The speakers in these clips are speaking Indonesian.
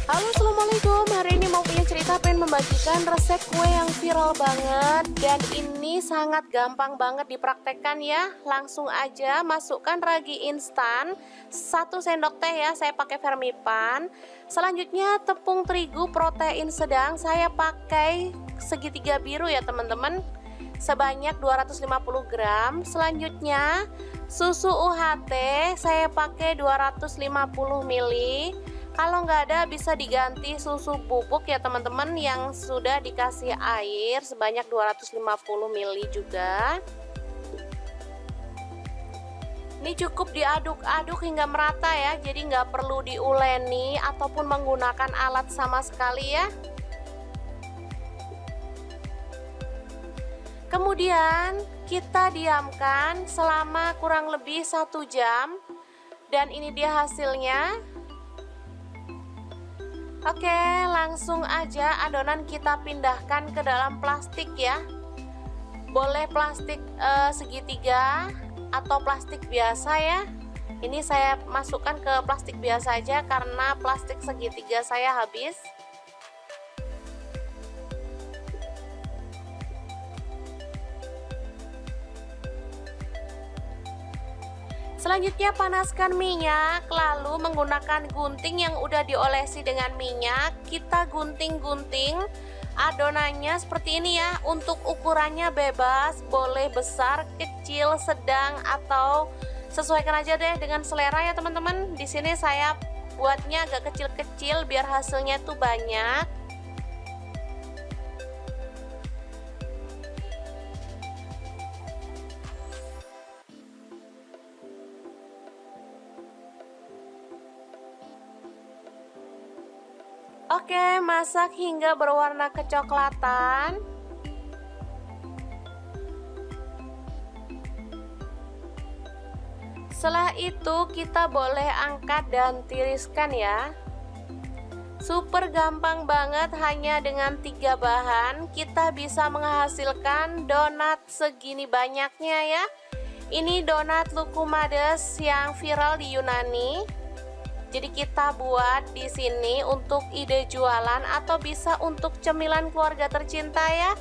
Halo, assalamualaikum. Hari ini mau punya cerita, pengen membagikan resep kue yang viral banget. Dan ini sangat gampang banget dipraktekkan ya. Langsung aja masukkan ragi instan 1 sendok teh ya, saya pakai Fermipan. Selanjutnya tepung terigu protein sedang, saya pakai segitiga biru ya teman-teman, sebanyak 250 gram. Selanjutnya susu UHT, saya pakai 250 ml. Kalau nggak ada bisa diganti susu bubuk ya teman-teman yang sudah dikasih air sebanyak 250 ml juga. Ini cukup diaduk-aduk hingga merata ya, jadi nggak perlu diuleni ataupun menggunakan alat sama sekali ya. Kemudian kita diamkan selama kurang lebih 1 jam. Dan ini dia hasilnya. Oke, langsung aja adonan kita pindahkan ke dalam plastik ya. Boleh plastik segitiga atau plastik biasa ya. Ini saya masukkan ke plastik biasa aja karena plastik segitiga saya habis. Selanjutnya panaskan minyak, lalu menggunakan gunting yang udah diolesi dengan minyak, kita gunting-gunting adonannya seperti ini ya. Untuk ukurannya bebas, boleh besar, kecil, sedang, atau sesuaikan aja deh dengan selera ya teman-teman. Di sini saya buatnya agak kecil-kecil biar hasilnya tuh banyak. Oke, masak hingga berwarna kecoklatan. Setelah itu kita boleh angkat dan tiriskan ya. Super gampang banget, hanya dengan 3 bahan kita bisa menghasilkan donat segini banyaknya ya. Ini donat Lukumades yang viral di Yunani. Jadi kita buat di sini untuk ide jualan atau bisa untuk cemilan keluarga tercinta ya.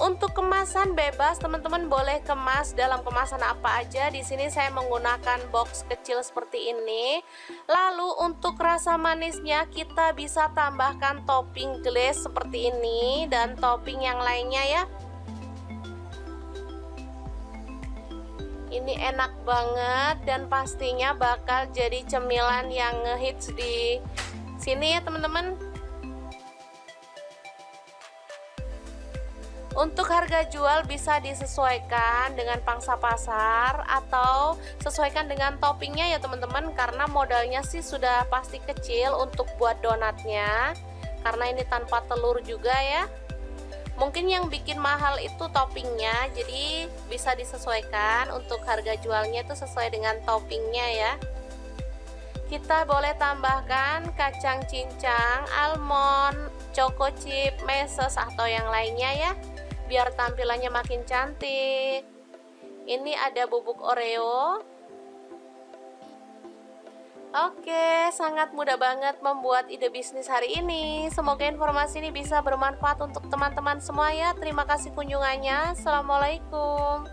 Untuk kemasan bebas, teman-teman boleh kemas dalam kemasan apa aja. Di sini saya menggunakan box kecil seperti ini. Lalu untuk rasa manisnya kita bisa tambahkan topping glaze seperti ini dan topping yang lainnya ya. Ini enak banget dan pastinya bakal jadi cemilan yang ngehits di sini ya teman-teman. Untuk harga jual bisa disesuaikan dengan pangsa pasar atau sesuaikan dengan toppingnya ya teman-teman, karena modalnya sih sudah pasti kecil untuk buat donatnya, karena ini tanpa telur juga ya. Mungkin yang bikin mahal itu toppingnya, jadi bisa disesuaikan untuk harga jualnya itu sesuai dengan toppingnya ya. Kita boleh tambahkan kacang cincang, almond, choco chip, meses atau yang lainnya ya, biar tampilannya makin cantik. Ini ada bubuk Oreo. Oke, sangat mudah banget membuat ide bisnis hari ini. Semoga informasi ini bisa bermanfaat untuk teman-teman semua ya. Terima kasih kunjungannya. Assalamualaikum.